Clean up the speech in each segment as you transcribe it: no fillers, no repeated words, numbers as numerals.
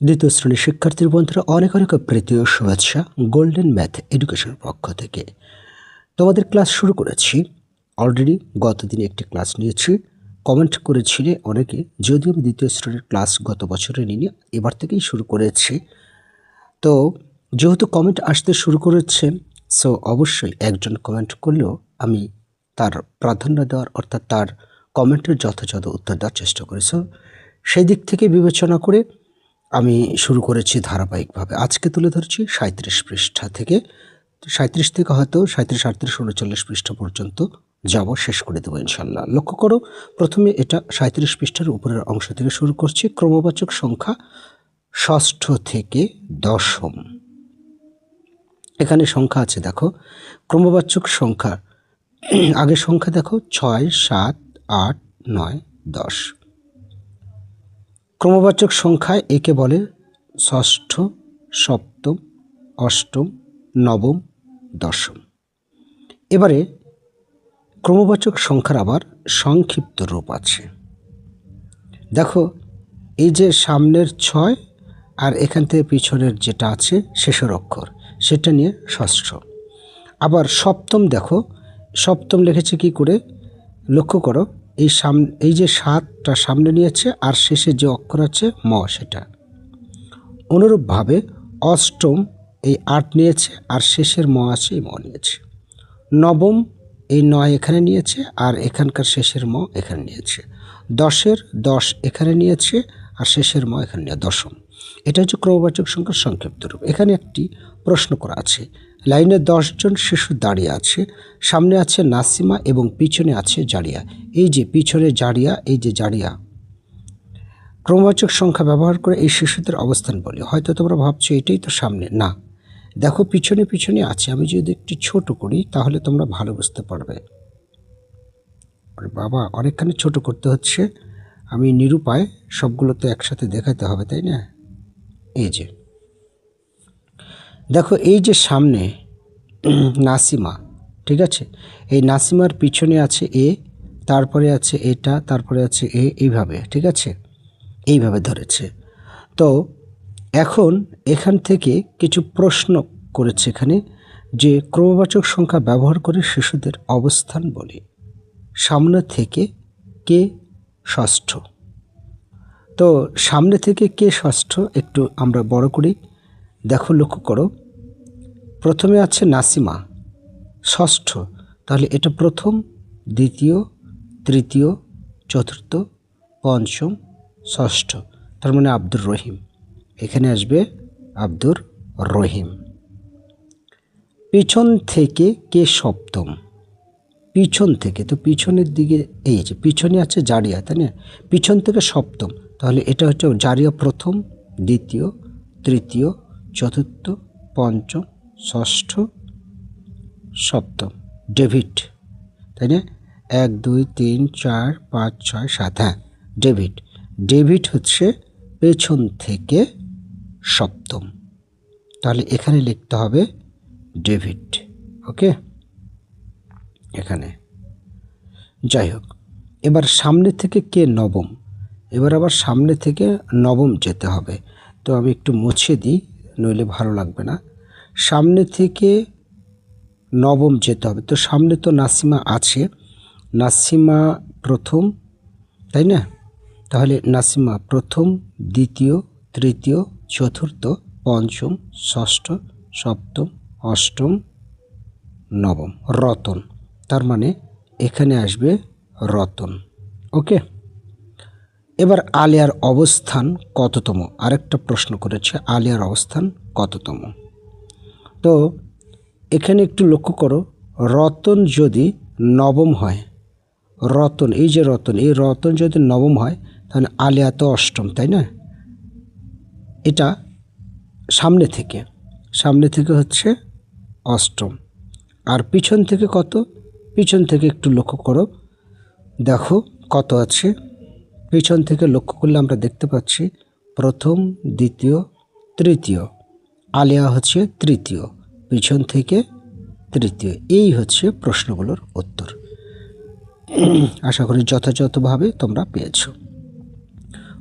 দ্বিতীয় শ্রেণীর শিক্ষার্থীর বন্ধুরা অনেক অনেক প্রীতি ও শুভেচ্ছা গোল্ডেন ম্যাথ এডুকেশনের পক্ষ থেকে। তোমাদের ক্লাস শুরু করেছি। অলরেডি গতদিন একটি ক্লাস নিয়েছি। কমেন্ট করেছিলে অনেকে, যদিও আমি দ্বিতীয় শ্রেণীর ক্লাস গত বছরে নিয়ে এবার থেকেই শুরু করেছি। তো যেহেতু কমেন্ট আসতে শুরু করেছে, সো অবশ্যই একজন কমেন্ট করলেও আমি তার প্রাধান্য দেওয়ার, অর্থাৎ তার কমেন্টের যথাযথ উত্তর দেওয়ার চেষ্টা করি। সো সেই দিক থেকে বিবেচনা করে আমি শুরু করেছি ধারাবাহিকভাবে। আজকে তুলে ধরছি 37 পৃষ্ঠা থেকে। 37 থেকে হয়তো 37, 38, 39 পৃষ্ঠা পর্যন্ত যাব, শেষ করে দেবো ইনশাল্লাহ। লক্ষ্য করো, প্রথমে এটা 37 পৃষ্ঠার উপরের অংশ থেকে শুরু করছি। ক্রমবাচক সংখ্যা ষষ্ঠ থেকে দশম। এখানে সংখ্যা আছে, দেখো ক্রমবাচক সংখ্যা। আগে সংখ্যা দেখো 6, 7, 8, 9, 10। ক্রমবাচক সংখ্যায় একে বলে ষষ্ঠ, সপ্তম, অষ্টম, নবম, দশম। এবারে ক্রমবাচক সংখ্যার আবার সংক্ষিপ্ত রূপ আছে। দেখো, এই যে সামনের 6 আর এখান থেকে পিছনের যেটা আছে শেষের অক্ষর, সেটা নিয়ে ষষ্ঠ। আবার সপ্তম, দেখো সপ্তম লিখেছে কি করে, লক্ষ্য করো, এই যে 7টা সামনে নিয়েছে আর শেষে যে অক্ষর আছে ম, সেটা। অনুরূপভাবে অষ্টম এই 8 নিয়েছে আর শেষের ম আছে, এই ম নিয়েছে। নবম এই 9 এখানে নিয়েছে আর এখানকার শেষের ম এখানে নিয়েছে। 10-এর 10 এখানে নিয়েছে আর শেষের ম এখানে নিয়ে দশম। এটা হচ্ছে ক্রমবাচক সংখ্যার সংক্ষিপ্ত রূপ। এখানে একটি প্রশ্ন করা আছে। লাইনে 10 জন শিশু দাঁড়িয়ে আছে, সামনে আছে নাসিমা এবং পিছনে আছে জারিয়া। এই যে পিছনে জারিয়া, এই যে জারিয়া, ক্রমবাচক সংখ্যা ব্যবহার করে এই শিশুদের অবস্থান বলি। হয়তো তোমরা ভাবছো এটাই তো সামনে, না, দেখো পিছনে পিছনে আছে। আমি যদি একটু ছোট করি তাহলে তোমরা ভালো বুঝতে পারবে। বাবা, অনেকখানি ছোট করতে হচ্ছে, আমি নিরুপায়, সবগুলো তো একসাথে দেখাতে হবে, তাই না? এই যে দেখো, এই যে সামনে নাসিমা, ঠিক আছে, এই নাসিমার পিছনে আছে এ, তারপরে আছে এটা, তারপরে আছে এ, এইভাবে, ঠিক আছে, এইভাবে ধরেছে। তো এখন এখান থেকে কিছু প্রশ্ন করেছে এখানে, যে ক্রমবাচক সংখ্যা ব্যবহার করে শিশুদের অবস্থান বলি। সামনে থেকে কে ষষ্ঠ? তো সামনে থেকে কে ষষ্ঠ একটু আমরা বড় করি। দেখো, লক্ষ্য করো, প্রথমে আছে নাসিমা ষষ্ঠ, তাহলে এটা প্রথম, দ্বিতীয়, তৃতীয়, চতুর্থ, পঞ্চম, ষষ্ঠ, তার মানে আব্দুর রহিম। এখানে আসবে আব্দুর রহিম। পিছন থেকে কে সপ্তম? পিছন থেকে, তো পিছনের দিকে এই যে পিছনে আছে জারিয়া, তাই না? পিছন থেকে সপ্তম, তাহলে এটা হচ্ছে জারিয়া প্রথম, দ্বিতীয়, তৃতীয়, চতুর্থ, পঞ্চম, ষষ্ঠ, সপ্তম। ডেভিড, তাই না? 1, 2, 3, 4, 5, 6, 7, হ্যাঁ, ডেভিড। ডেভিড হচ্ছে পেছন থেকে সপ্তম, তাহলে এখানে লিখতে হবে ডেভিড। ওকে, এখানে যাই হোক। এবার সামনে থেকে কে নবম? এবার আবার সামনে থেকে নবম যেতে হবে। তো আমি একটু মুছে দিই, নইলে ভালো লাগবে না। সামনে থেকে নবম যেতে হবে। তো সামনে তো নাসিমা আছে, নাসিমা প্রথম, তাই না? তাহলে নাসিমা প্রথম, দ্বিতীয়, তৃতীয়, চতুর্থ, পঞ্চম, ষষ্ঠ, সপ্তম, অষ্টম, নবম। রতন, তার মানে এখানে আসবে রতন। ওকে, এবার আলিয়ার অবস্থান কততম? আরেকটা প্রশ্ন করেছে, আলিয়ার অবস্থান কততম? তো এখানে একটু লক্ষ্য করো, রতন যদি নবম হয়, রতন, এই যে রতন, এই রতন যদি নবম হয়, তাহলে আলিয়া তো অষ্টম, তাই না? এটা সামনে থেকে হচ্ছে অষ্টম। আর পিছন থেকে কত? পিছন থেকে একটু লক্ষ্য করো, দেখো কত আছে। পিছন থেকে লক্ষ্য করলে আমরা দেখতে পাচ্ছি প্রথম, দ্বিতীয়, তৃতীয়, আলিয়া হচ্ছে তৃতীয়, পিছন থেকে তৃতীয়। এই হচ্ছে প্রশ্নগুলোর উত্তর। আশা করি যথাযথভাবে তোমরা পেয়েছো।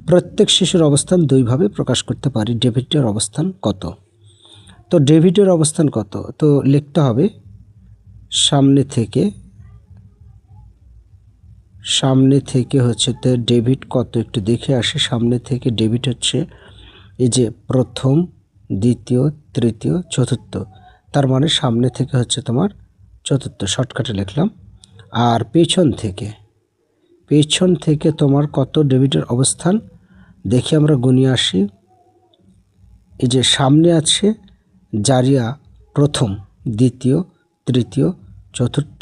প্রত্যেক শিশুর অবস্থান দুইভাবে প্রকাশ করতে পারি। ডেভিডের অবস্থান কত? তো ডেভিডের অবস্থান কত? তো লিখতে হবে সামনে থেকে হচ্ছে তো ডেভিড কত, একটু দেখে আসে। সামনে থেকে ডেভিড হচ্ছে এই যে প্রথম, দ্বিতীয়, তৃতীয়, চতুর্থ, তার মানে সামনে থেকে হচ্ছে তোমার চতুর্থ, শর্টকাটে লিখলাম। আর পেছন থেকে তোমার কত ডেভিডের অবস্থান দেখি আমরা গুনিয়ে আসি। এই যে সামনে আছে জারিয়া প্রথম, দ্বিতীয়, তৃতীয়, চতুর্থ,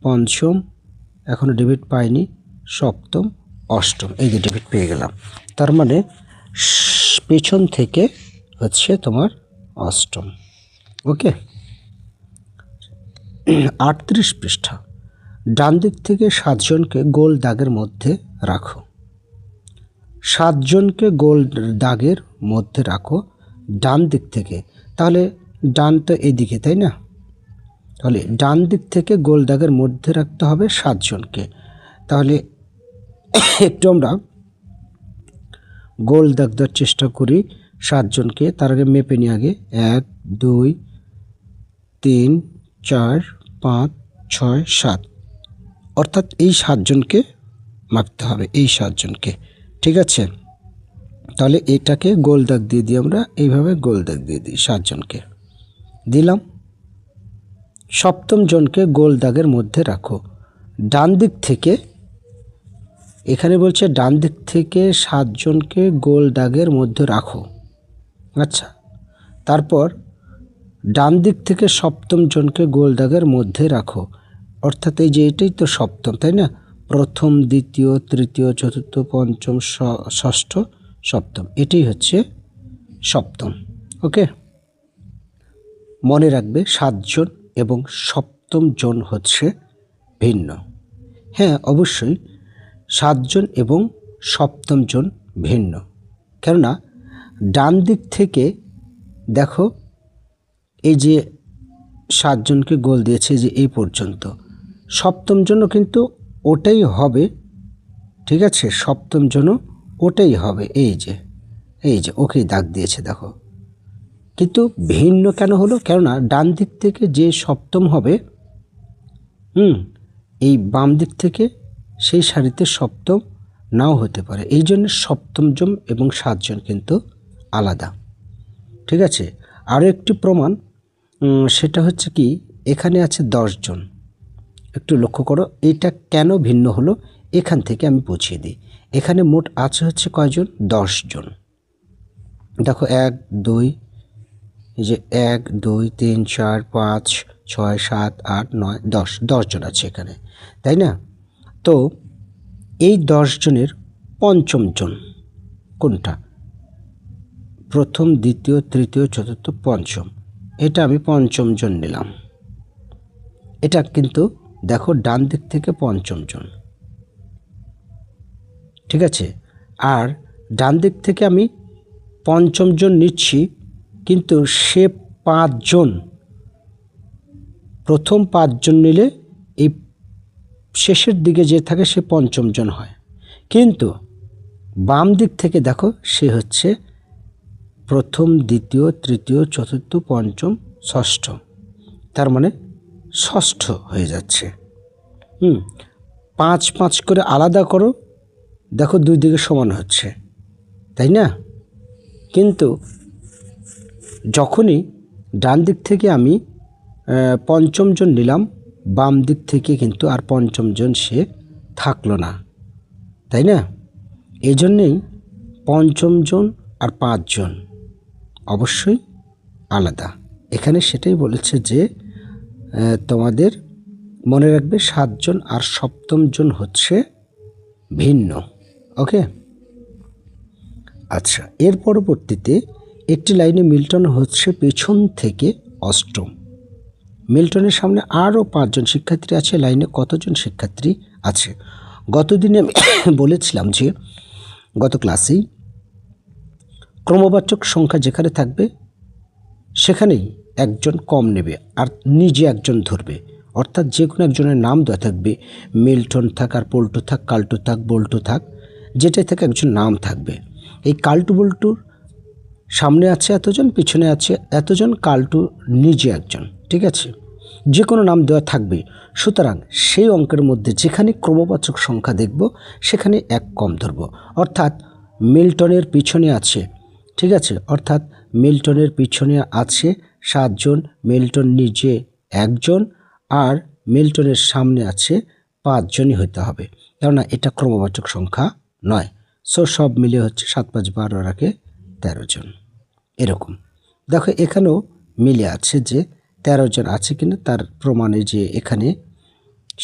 পঞ্চম, এখনও ডেভিড পাইনি, সপ্তম, অষ্টম, এই যে ডেভিড পেয়ে গেলাম। তার মানে পেছন থেকে হচ্ছে তোমার অষ্টম। ওকে, 38 পৃষ্ঠা। ডান দিক থেকে 7 জনকে গোল দাগের মধ্যে রাখো। 7 জনকে গোল দাগের মধ্যে রাখো ডান দিক থেকে। তাহলে ডান তো এদিকে, তাই না? তাহলে ডান দিক থেকে গোল দাগের মধ্যে রাখতে হবে 7 জনকে। তাহলে একটু আমরা গোল দাগ দেওয়ার চেষ্টা করি 7 জনকে। তার আগে মেপে নিই আগে। 1 2 3 4 5 6 7, অর্থাৎ এই 7 জনকে মাপতে হবে, এই 7 জনকে। ঠিক আছে, তাহলে এটাকে গোল দাগ দিয়ে দিই আমরা, এইভাবে গোল দাগ দিয়ে দিই 7 জনকে দিলাম। সপ্তম জনকে গোল দাগের মধ্যে রাখো ডান দিক থেকে। এখানে বলছে ডান দিক থেকে 7 জনকে গোল দাগের মধ্যে রাখো। আচ্ছা, তারপর ডান দিক থেকে সপ্তম জনকে গোল দাগের মধ্যে রাখো, অর্থাৎ এই যে এটাই তো সপ্তম, তাই না? প্রথম, দ্বিতীয়, তৃতীয়, চতুর্থ, পঞ্চম, ষষ্ঠ, সপ্তম, এটাই হচ্ছে সপ্তম। ওকে, মনে রাখবে 7 জন এবং সপ্তম জন হচ্ছে ভিন্ন। হ্যাঁ, অবশ্যই 7 জন এবং সপ্তম জন ভিন্ন, কেননা ডান দিক থেকে দেখো এই যে 7 জনকে গোল দিয়েছে যে এই পর্যন্ত, সপ্তম জনও কিন্তু ওটাই হবে। ঠিক আছে, সপ্তম জনও ওটাই হবে। এই যে ওকেই দাগ দিয়েছে দেখো, কিন্তু ভিন্ন কেন হলো? কেননা ডান দিক থেকে যে সপ্তম হবে, এই বাম দিক থেকে সেই সারিতে সপ্তম নাও হতে পারে, এই জন্য সপ্তম জন এবং 7 জন কিন্তু আলাদা। ঠিক আছে, আরও একটি প্রমাণ, সেটা হচ্ছে কি, এখানে আছে 10 জন। একটু লক্ষ্য করো এটা কেন ভিন্ন হলো, এখান থেকে আমি বুঝিয়ে দিই। এখানে মোট আছে হচ্ছে কয়জন? 10 জন। দেখো 1 2, এই যে 1 2 3 4 5 6 7 8 9 10, 10 জন আছে এখানে, তাই না? তো এই 10 জনের পঞ্চম জন কোনটা? প্রথম, দ্বিতীয়, তৃতীয়, চতুর্থ, পঞ্চম, এটা আমি পঞ্চম জন নিলাম। এটা কিন্তু দেখো ডান দিক থেকে পঞ্চম জন। ঠিক আছে, আর ডান দিক থেকে আমি পঞ্চম জন নিচ্ছি, কিন্তু সে 5 জন, প্রথম 5 জন নিলে এই শেষের দিকে যে থাকে সে পঞ্চম জন হয়। কিন্তু বাম দিক থেকে দেখো সে হচ্ছে প্রথম, দ্বিতীয়, তৃতীয়, চতুর্থ, পঞ্চম, ষষ্ঠ, তার মানে ষষ্ঠ হয়ে যাচ্ছে। 5 5 করে আলাদা করো, দেখো দুই দিকে সমান হচ্ছে, তাই না? কিন্তু যখনই ডান দিক থেকে আমি পঞ্চম জন নিলাম, বাম দিক থেকে কিন্তু আর পঞ্চম জন সে থাকলো না, তাই না? এই জন্যেই পঞ্চম জন আর 5 জন অবশ্যই আলাদা। এখানে সেটাই বলেছে যে তোমাদের মনে রাখবে 7 জন আর সপ্তম জন হচ্ছে ভিন্ন। ওকে, আচ্ছা, এর পরবর্তীতে একটি লাইনে মিল্টন হচ্ছে পেছন থেকে অষ্টম। মিল্টনের সামনে আরও 5 জন শিক্ষার্থী আছে। লাইনে কতজন শিক্ষার্থী আছে? গতদিনে আমি বলেছিলাম যে গত ক্লাসেই ক্রমবাচক সংখ্যা যেখানে থাকবে সেখানেই একজন কম নেবে আর নিজে একজন ধরবে, অর্থাৎ যে কোনো একজনের নাম দেওয়া থাকবে, মিল্টন থাক আর পল্টু থাক, কাল্টু থাক, বল্টু থাক, যেটাই থেকে একজন নাম থাকবে। এই কালটু বল্টুর সামনে আছে এতজন, পিছনে আছে এতজন, কালটু নিজে একজন, ঠিক আছে, যে কোনো নাম দেওয়া থাকবে। সুতরাং সেই অঙ্কের মধ্যে যেখানে ক্রমবাচক সংখ্যা দেখব সেখানে এক কম ধরব। অর্থাৎ মিল্টনের পিছনে আছে, ঠিক আছে, অর্থাৎ মিল্টনের পিছনে আছে 7 জন, মিল্টন নিজে একজন, আর মিল্টনের সামনে আছে 5 জনই হতে হবে, কেননা এটা ক্রমবাচক সংখ্যা নয়। সো সব মিলে হচ্ছে 7 5 12 রাখে 13 জন। এরকম দেখো এখানেও মিলে আছে যে 13 জন আছে কিনা, তার প্রমাণে যে এখানে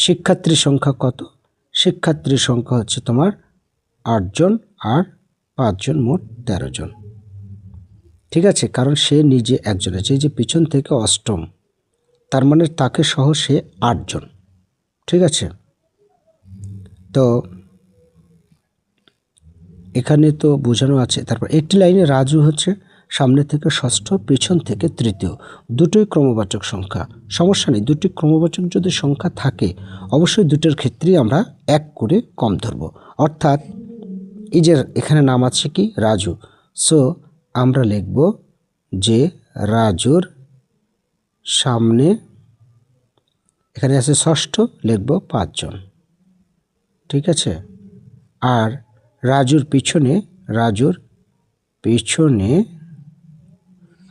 শিক্ষার্থীর সংখ্যা কত, শিক্ষার্থীর সংখ্যা হচ্ছে তোমার 8 জন আর 5 জন, মোট 13 জন, ঠিক আছে, কারণ সে নিজে একজন আছে, এই যে পিছন থেকে অষ্টম, তার মানে তাকে সহ সে 8 জন, ঠিক আছে। তো এখানে তো বোঝানো আছে। তারপর একটি লাইনে রাজু হচ্ছে সামনে থেকে ষষ্ঠ, পিছন থেকে তৃতীয়, দুটোই ক্রমবাচক সংখ্যা, সমস্যা নেই। দুটি ক্রমবাচক যদি সংখ্যা থাকে অবশ্যই দুটোর ক্ষেত্রেই আমরা এক করে কম ধরব। অর্থাৎ এই যে এখানে নাম আছে কি রাজু, সো আমরা লিখব যে রাজুর সামনে এখানে আছে ষষ্ঠ, লিখব 5 জন, ঠিক আছে। আর রাজুর পিছনে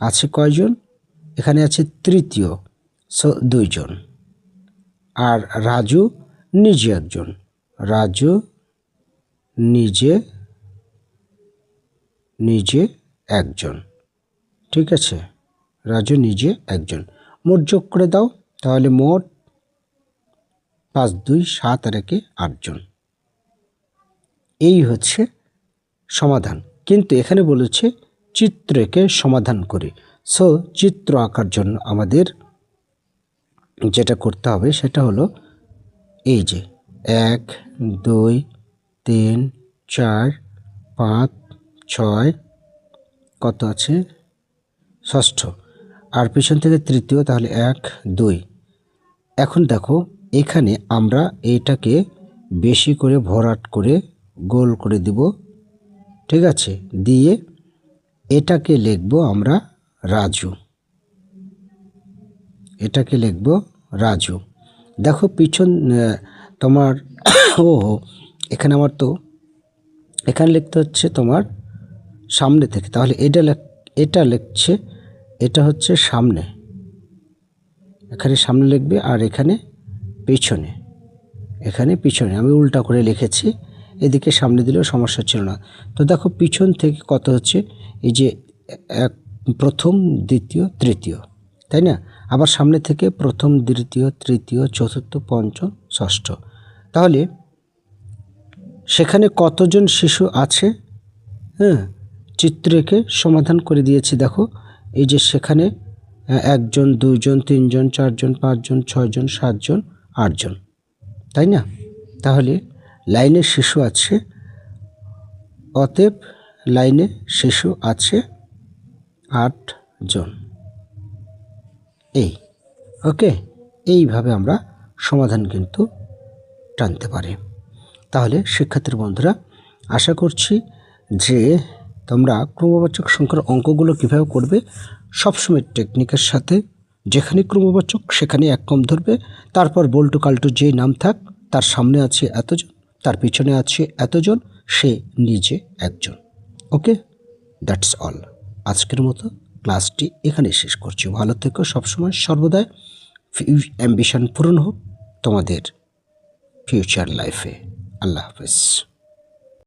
আছে কয়জন, এখানে আছে তৃতীয়, সো 2 জন। আর রাজু নিজে একজন, রাজু নিজে একজন, ঠিক আছে, রাজু নিজে একজন। মোট যোগ করে দাও, তাহলে মোট 5 2 7 আর 1 8 জন। এই হচ্ছে সমাধান। কিন্তু এখানে বলেছে চিত্র এঁকে সমাধান করে। সো চিত্র আঁকার জন্য আমাদের যেটা করতে হবে সেটা হলো এই যে 1 2 3 4 5 6 কত আছে ষষ্ঠ, আর পিছন থেকে তৃতীয়, তাহলে 1 2। এখন দেখো এখানে আমরা এইটাকে বেশি করে ভরাট করে গোল করে দিব, ঠিক আছে, দিয়ে এটাকে লিখব আমরা রাজু, এটাকে লিখব রাজু। দেখো পিছন তোমার এখানে আমার তো এখানে লিখতে হচ্ছে তোমার সামনে থেকে, তাহলে এটা লিখছে, এটা হচ্ছে সামনে, এখানে সামনে লিখবে, আর এখানে পিছনে, এখানে পিছনে আমি উল্টা করে লিখেছি, এদিকে সামনে দিলেও সমস্যা ছিল না। তো দেখো পিছন থেকে কত হচ্ছে, এই যে প্রথম দ্বিতীয় তৃতীয়, তাই না, আবার সামনে থেকে প্রথম দ্বিতীয় তৃতীয় চতুর্থ পঞ্চম ষষ্ঠ, তাহলে সেখানে কতজন শিশু আছে, হ্যাঁ, চিত্র এঁকে সমাধান করে দিয়েছি। দেখো এই যে সেখানে 1 জন 2 জন 3 জন 4 জন 5 জন 6 জন 7 জন 8 জন, তাই না, তাহলে লাইনে শিশু আছে, অতএব লাইনে শিশু আছে 8 জন। এই ওকে, এইভাবে আমরা সমাধান কিন্তু টানতে পারি। তাহলে শিক্ষার্থী বন্ধুরা, আশা করছি যে তোমরা ক্রমবাচক সংখ্যার অঙ্কগুলো কীভাবে করবে সবসময় টেকনিকের সাথে, যেখানে ক্রমবাচক সেখানে এক কম ধরবে, তারপর বল্টু কাল্টু যেই নাম থাক তার সামনে আছে এতজন, তার পিছনে আছে এতজন, সে নিজে একজন। ওকে, দ্যাটস অল। আজকের মতো ক্লাসটি এখানেই শেষ করছি। ভালো থেকো সবসময়, সর্বদাই অ্যাম্বিশন পূরণ হোক তোমাদের ফিউচার লাইফে। আল্লাহ হাফেজ।